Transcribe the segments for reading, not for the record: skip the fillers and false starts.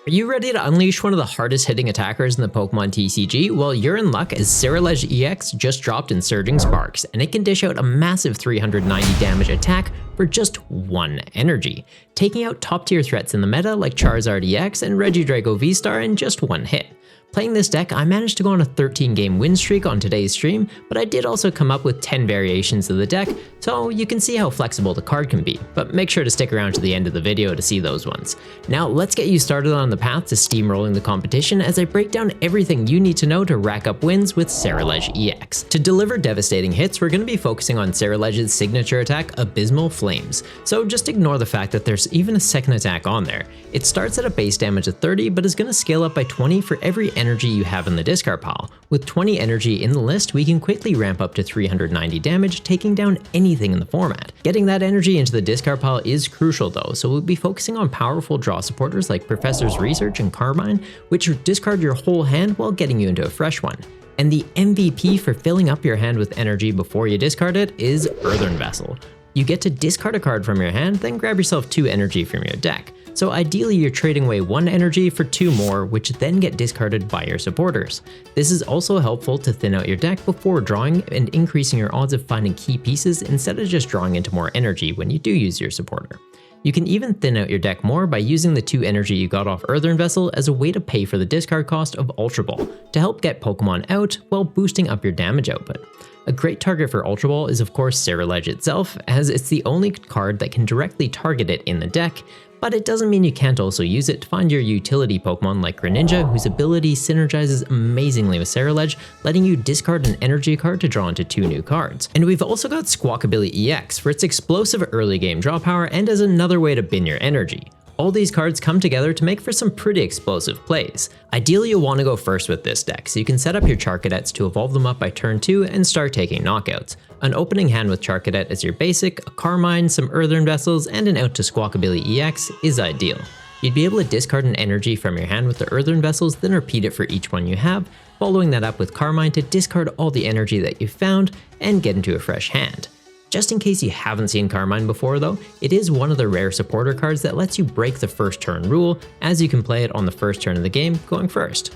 Are you ready to unleash one of the hardest hitting attackers in the Pokemon TCG? Well, you're in luck as Ceruledge EX just dropped in Surging Sparks, and it can dish out a massive 390 damage attack for just 1 energy, taking out top tier threats in the meta like Charizard EX and Regidrago Vstar in just 1 hit. Playing this deck, I managed to go on a 13-game win streak on today's stream, but I did also come up with 10 variations of the deck, so you can see how flexible the card can be, but make sure to stick around to the end of the video to see those ones. Now let's get you started on the path to steamrolling the competition as I break down everything you need to know to rack up wins with Ceruledge EX. To deliver devastating hits, we're going to be focusing on Ceruledge's signature attack, Abysmal Flames, so just ignore the fact that there's even a second attack on there. It starts at a base damage of 30, but is going to scale up by 20 for every energy you have in the discard pile. With 20 energy in the list, we can quickly ramp up to 390 damage, taking down anything in the format. Getting that energy into the discard pile is crucial though, so we'll be focusing on powerful draw supporters like Professor's Research and Carmine, which discard your whole hand while getting you into a fresh one. And the MVP for filling up your hand with energy before you discard it is Earthen Vessel. You get to discard a card from your hand, then grab yourself 2 energy from your deck. So ideally you're trading away 1 energy for 2 more, which then get discarded by your supporters. This is also helpful to thin out your deck before drawing and increasing your odds of finding key pieces instead of just drawing into more energy when you do use your supporter. You can even thin out your deck more by using the 2 energy you got off Earthen Vessel as a way to pay for the discard cost of Ultra Ball to help get Pokemon out while boosting up your damage output. A great target for Ultra Ball is of course Ceruledge itself, as it's the only card that can directly target it in the deck, but it doesn't mean you can't also use it to find your utility Pokemon like Greninja, whose ability synergizes amazingly with Ceruledge, letting you discard an energy card to draw into 2 new cards. And we've also got Squawkabilly EX for its explosive early game draw power and as another way to bin your energy. All these cards come together to make for some pretty explosive plays. Ideally you'll want to go first with this deck, so you can set up your Charcadets to evolve them up by turn 2 and start taking knockouts. An opening hand with Charcadet as your basic, a Carmine, some Earthen Vessels, and an out to Squawkabilly EX is ideal. You'd be able to discard an energy from your hand with the Earthen Vessels, then repeat it for each one you have, following that up with Carmine to discard all the energy that you found and get into a fresh hand. Just in case you haven't seen Carmine before though, it is one of the rare supporter cards that lets you break the first turn rule, as you can play it on the first turn of the game going first.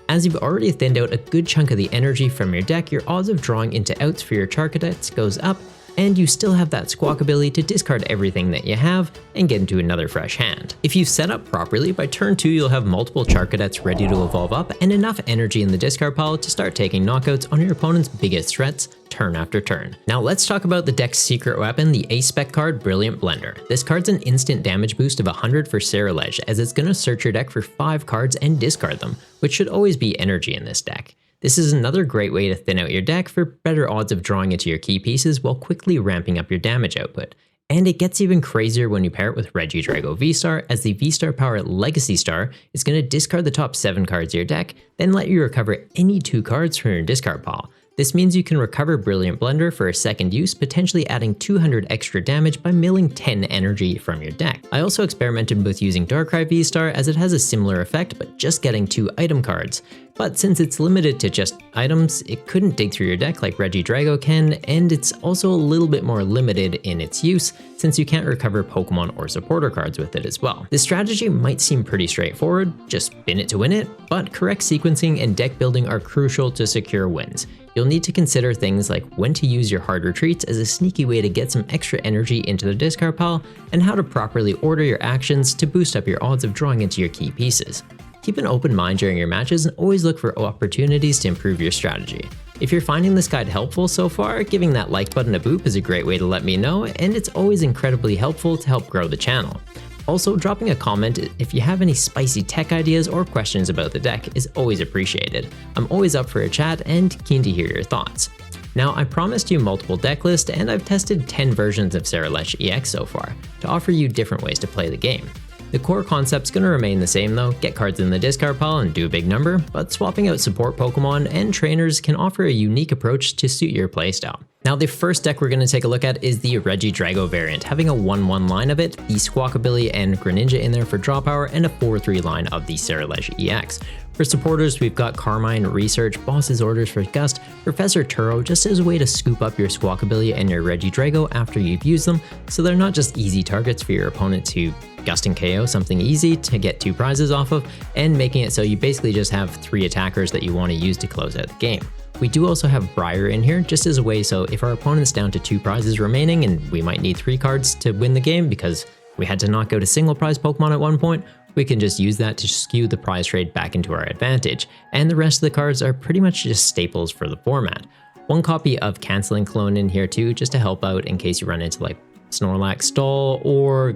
As you've already thinned out a good chunk of the energy from your deck, your odds of drawing into outs for your Charcadets goes up, and you still have that Squawkabilly to discard everything that you have and get into another fresh hand. If you've set up properly, by turn 2 you'll have multiple Charcadets ready to evolve up and enough energy in the discard pile to start taking knockouts on your opponent's biggest threats turn after turn. Now let's talk about the deck's secret weapon, the A-Spec card Brilliant Blender. This card's an instant damage boost of 100 for Ceruledge, as it's going to search your deck for 5 cards and discard them, which should always be energy in this deck. This is another great way to thin out your deck for better odds of drawing into your key pieces while quickly ramping up your damage output. And it gets even crazier when you pair it with Regidrago Vstar, as the Vstar power Legacy Star is going to discard the top 7 cards of your deck, then let you recover any 2 cards from your discard pile. This means you can recover Brilliant Blender for a second use, potentially adding 200 extra damage by milling 10 energy from your deck. I also experimented with using Darkrai Vstar, as it has a similar effect but just getting 2 item cards. But since it's limited to just items, it couldn't dig through your deck like Regidrago can, and it's also a little bit more limited in its use since you can't recover Pokemon or supporter cards with it as well. This strategy might seem pretty straightforward, just bin it to win it, but correct sequencing and deck building are crucial to secure wins. You'll need to consider things like when to use your hard retreats as a sneaky way to get some extra energy into the discard pile, and how to properly order your actions to boost up your odds of drawing into your key pieces. Keep an open mind during your matches and always look for opportunities to improve your strategy. If you're finding this guide helpful so far, giving that like button a boop is a great way to let me know, and it's always incredibly helpful to help grow the channel. Also, dropping a comment if you have any spicy tech ideas or questions about the deck is always appreciated. I'm always up for a chat and keen to hear your thoughts. Now, I promised you multiple deck lists, and I've tested 10 versions of Ceruledge EX so far to offer you different ways to play the game. The core concept's gonna remain the same though, get cards in the discard pile and do a big number, but swapping out support Pokemon and trainers can offer a unique approach to suit your playstyle. Now the first deck we're going to take a look at is the Regidrago variant, having a 1-1 line of it, the Squawkabilly and Greninja in there for draw power, and a 4-3 line of the Ceruledge EX. For supporters, we've got Carmine, Research, Boss's Orders for Gust, Professor Turo, just as a way to scoop up your Squawkabilly and your Regidrago after you've used them, so they're not just easy targets for your opponent to gust and KO something easy to get 2 prizes off of, and making it so you basically just have 3 attackers that you want to use to close out the game. We do also have Brrrr in here, just as a way so if our opponent's down to 2 prizes remaining and we might need 3 cards to win the game because we had to knock out a single prize Pokemon at one point, we can just use that to skew the prize trade back into our advantage, and the rest of the cards are pretty much just staples for the format. 1 copy of Canceling Clone in here too, just to help out in case you run into like Snorlax Stall or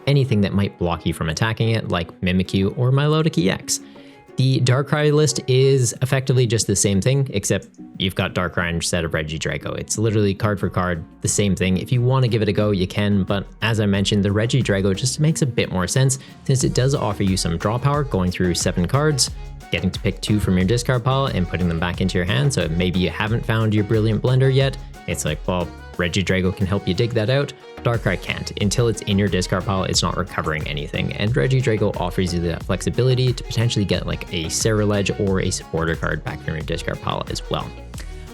anything that might block you from attacking it, like Mimikyu or Milotic EX. The Darkrai list is effectively just the same thing, except you've got Darkrai instead of Regidrago. It's literally card for card, the same thing. If you want to give it a go, you can, but as I mentioned, the Regidrago just makes a bit more sense since it does offer you some draw power going through 7 cards, getting to pick 2 from your discard pile and putting them back into your hand. So maybe you haven't found your Brilliant Blender yet. It's like, well, Regidrago can help you dig that out. Darkrai can't. Until it's in your discard pile, it's not recovering anything, and Regidrago offers you that flexibility to potentially get like a Ceruledge or a supporter card back from your discard pile as well.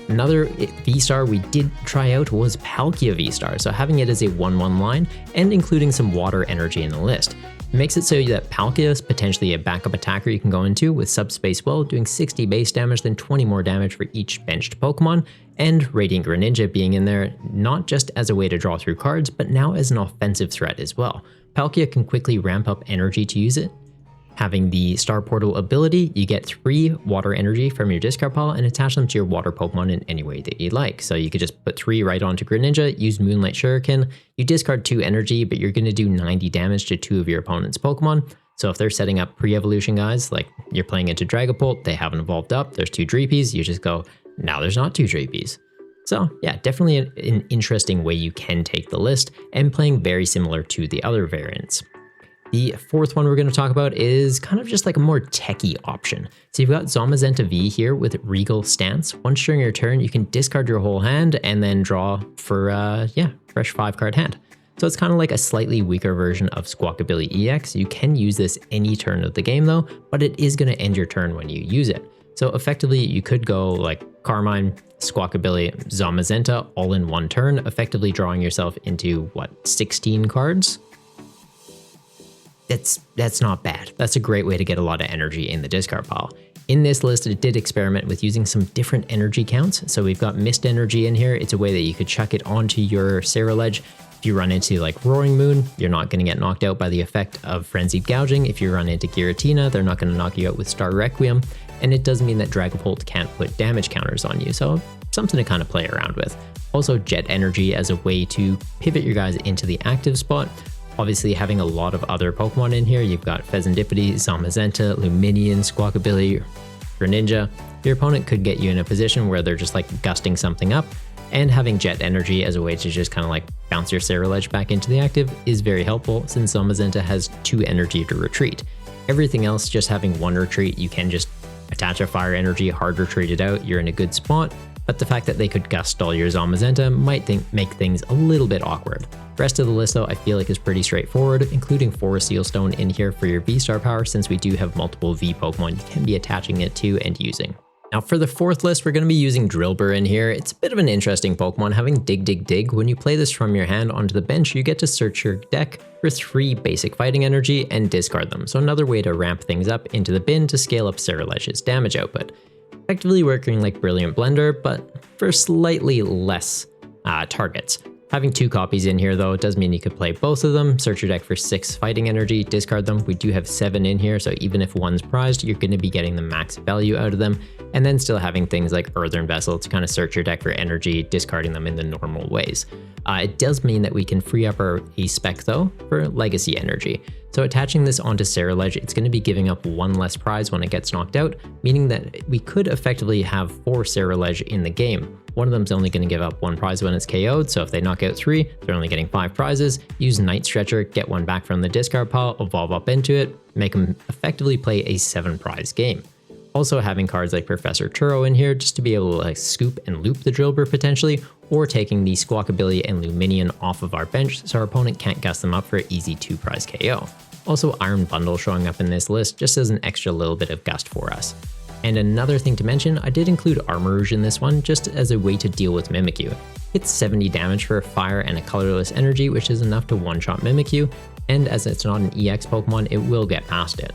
Another Vstar we did try out was Palkia Vstar, so having it as a 1/1 line and including some water energy in the list. It makes it so that Palkia is potentially a backup attacker you can go into with Subspace Well, doing 60 base damage, then 20 more damage for each benched Pokemon, and Radiant Greninja being in there not just as a way to draw through cards, but now as an offensive threat as well. Palkia can quickly ramp up energy to use it. Having the Star Portal ability, you get 3 water energy from your discard pile and attach them to your water Pokemon in any way that you like. So you could just put 3 right onto Greninja, use Moonlight Shuriken, you discard 2 energy, but you're going to do 90 damage to 2 of your opponent's Pokemon. So if they're setting up pre-evolution guys, like you're playing into Dragapult, they haven't evolved up, there's 2 Dreepies, you just go, now there's not 2 Dreepies. So yeah, definitely an interesting way you can take the list, and playing very similar to the other variants. The 4th one we're going to talk about is kind of just like a more techie option. So you've got Zamazenta V here with Regal Stance. Once during your turn, you can discard your whole hand and then draw for, fresh 5-card hand. So it's kind of like a slightly weaker version of Squawkabilly EX. You can use this any turn of the game though, but it is going to end your turn when you use it. So effectively, you could go like Carmine, Squawkabilly, Zamazenta all in 1 turn, effectively drawing yourself into, 16 cards? That's not bad. That's a great way to get a lot of energy in the discard pile. In this list, it did experiment with using some different energy counts. So we've got Mist Energy in here. It's a way that you could chuck it onto your Ceruledge. If you run into like Roaring Moon, you're not going to get knocked out by the effect of Frenzied Gouging. If you run into Giratina, they're not going to knock you out with Star Requiem. And it does mean that Dragapult can't put damage counters on you. So something to kind of play around with. Also Jet Energy as a way to pivot your guys into the active spot. Obviously, having a lot of other Pokemon in here, you've got Pheasantipity, Zamazenta, Luminion, Squawkabilly, Greninja. Your opponent could get you in a position where they're just like gusting something up, and having Jet Energy as a way to just kind of like bounce your Ceruledge back into the active is very helpful since Zamazenta has 2 energy to retreat. Everything else, just having 1 retreat, you can just attach a Fire Energy, hard retreat it out, you're in a good spot. But the fact that they could gust all your Zamazenta might make things a little bit awkward. Rest of the list though I feel like is pretty straightforward, including Forest Seal Stone in here for your V-Star power since we do have multiple V Pokemon you can be attaching it to and using. Now for the 4th list, we're going to be using Drillbur in here. It's a bit of an interesting Pokemon having Dig Dig Dig. When you play this from your hand onto the bench, you get to search your deck for 3 basic fighting energy and discard them. So another way to ramp things up into the bin to scale up Ceruledge's damage output. Effectively working like Brilliant Blender, but for slightly less targets. Having 2 copies in here though, it does mean you could play both of them, search your deck for 6 fighting energy, discard them. We do have 7 in here, so even if one's prized, you're going to be getting the max value out of them, and then still having things like Earthen Vessel to kind of search your deck for energy, discarding them in the normal ways. It does mean that we can free up our A-Spec though for legacy energy. So attaching this onto Ceruledge, it's going to be giving up 1 less prize when it gets knocked out, meaning that we could effectively have 4 Ceruledge in the game. One of them's only going to give up 1 prize when it's KO'd, so if they knock out 3, they're only getting 5 prizes. Use Night Stretcher, get 1 back from the discard pile, evolve up into it, make them effectively play a 7 prize game. Also having cards like Professor Turo in here just to be able to like scoop and loop the Drillbur potentially, or taking the Squawkabilly and Luminion off of our bench so our opponent can't gust them up for an easy 2 prize KO. Also Iron Bundle showing up in this list just as an extra little bit of gust for us. And another thing to mention, I did include Armarouge in this one just as a way to deal with Mimikyu. It's 70 damage for a fire and a colorless energy, which is enough to one-shot Mimikyu, and as it's not an EX Pokemon, it will get past it.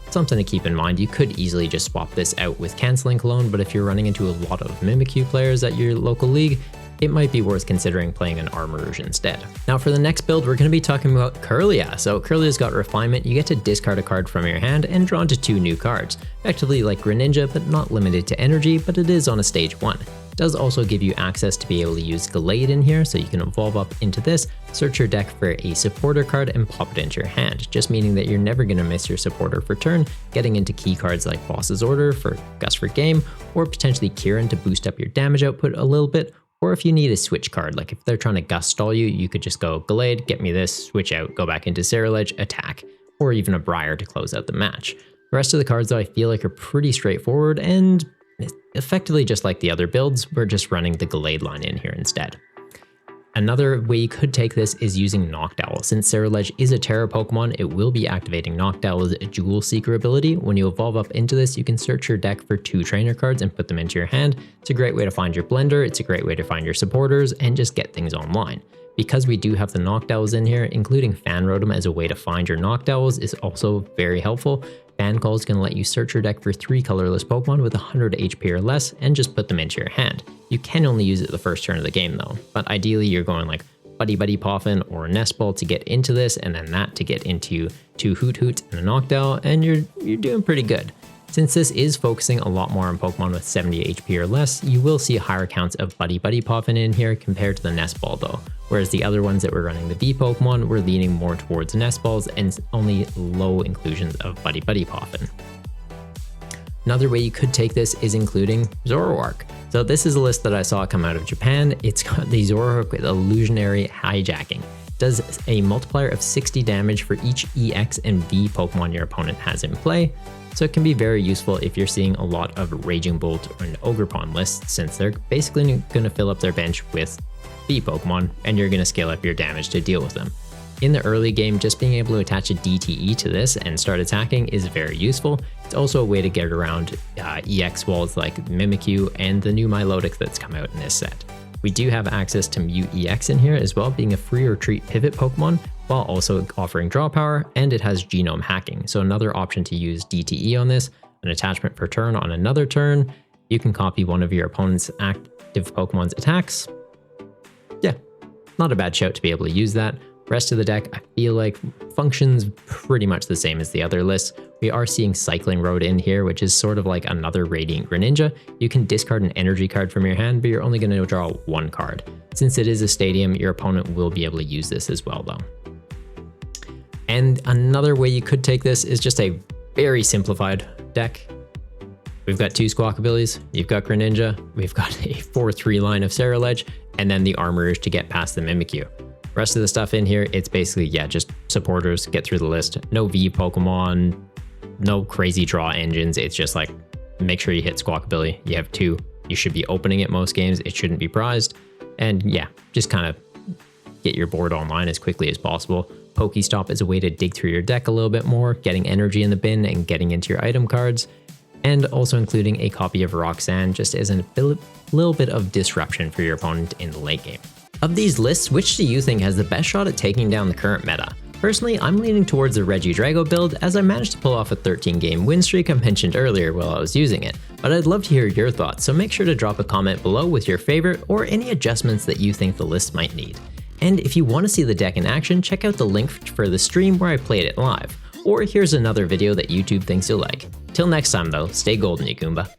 Something to keep in mind, you could easily just swap this out with Canceling Cologne, but if you're running into a lot of Mimikyu players at your local league, it might be worth considering playing an Armarouge instead. Now for the next build, we're going to be talking about Kirlia. So Kirlia's got Refinement, you get to discard a card from your hand and draw into 2 new cards. Effectively like Greninja, but not limited to energy, but it is on a stage 1. It does also give you access to be able to use Gallade in here, so you can evolve up into this, search your deck for a supporter card and pop it into your hand, just meaning that you're never going to miss your supporter for turn, getting into key cards like Boss's Order for Gust for Game, or potentially Kieran to boost up your damage output a little bit. Or if you need a switch card, like if they're trying to gust stall you, you could just go Gallade, get me this, switch out, go back into Ceruledge, attack, or even a Brrrr to close out the match. The rest of the cards though I feel like are pretty straightforward and effectively just like the other builds, we're just running the Gallade line in here instead. Another way you could take this is using Noctowl. Since Ceruledge is a Terra Pokemon, it will be activating Noctowl's Jewel Seeker ability. When you evolve up into this, you can search your deck for 2 trainer cards and put them into your hand. It's a great way to find your blender, it's a great way to find your supporters, and just get things online. Because we do have the Noctowls in here, including Fan Rotom as a way to find your Noctowls is also very helpful. Fan Call is going to let you search your deck for 3 colorless Pokemon with 100 HP or less and just put them into your hand. You can only use it the first turn of the game though, but ideally you're going like Buddy Poffin or Nest Ball to get into this, and then that to get into 2 Hoot Hoots and a Noctowl, and you're doing pretty good. Since this is focusing a lot more on Pokemon with 70 HP or less, you will see higher counts of Buddy Poffin in here compared to the Nest Ball though, whereas the other ones that were running the V Pokemon were leaning more towards Nest Balls and only low inclusions of Buddy Poffin. Another way you could take this is including Zoroark. So this is a list that I saw come out of Japan. It's got the Zoroark with Illusionary Hijacking. It does a multiplier of 60 damage for each EX and V Pokemon your opponent has in play. So it can be very useful if you're seeing a lot of Raging Bolt and Ogerpon lists, since they're basically going to fill up their bench with V Pokemon and you're going to scale up your damage to deal with them. In the early game, just being able to attach a DTE to this and start attacking is very useful. It's also a way to get around EX walls like Mimikyu and the new Milotic that's come out in this set. We do have access to Mew EX in here as well, being a free retreat pivot Pokemon, while also offering draw power, and it has genome hacking. So another option to use DTE on this, an attachment per turn on another turn. You can copy one of your opponent's active Pokemon's attacks. Yeah, not a bad shout to be able to use that. Rest of the deck, I feel like functions pretty much the same as the other lists. We are seeing Cycling Road in here, which is sort of like another Radiant Greninja. You can discard an energy card from your hand, but you're only going to draw 1 card. Since it is a stadium, your opponent will be able to use this as well though. And another way you could take this is just a very simplified deck. We've got 2 Squawkabillies, you've got Greninja, we've got a 4-3 line of Ceruledge, and then the Armarouge to get past the Mimikyu. Rest of the stuff in here, it's basically, yeah, just supporters, get through the list. No V Pokemon, no crazy draw engines. It's just like, make sure you hit Squawkabilly. You have 2. You should be opening it most games. It shouldn't be prized. And yeah, just kind of get your board online as quickly as possible. Pokestop is a way to dig through your deck a little bit more, getting energy in the bin and getting into your item cards. And also including a copy of Roxanne just as a little bit of disruption for your opponent in the late game. Of these lists, which do you think has the best shot at taking down the current meta? Personally, I'm leaning towards the Regidrago build, as I managed to pull off a 13-game win streak I mentioned earlier while I was using it, but I'd love to hear your thoughts, so make sure to drop a comment below with your favorite or any adjustments that you think the list might need. And if you want to see the deck in action, check out the link for the stream where I played it live, or here's another video that YouTube thinks you'll like. Till next time though, stay golden, Yakumba.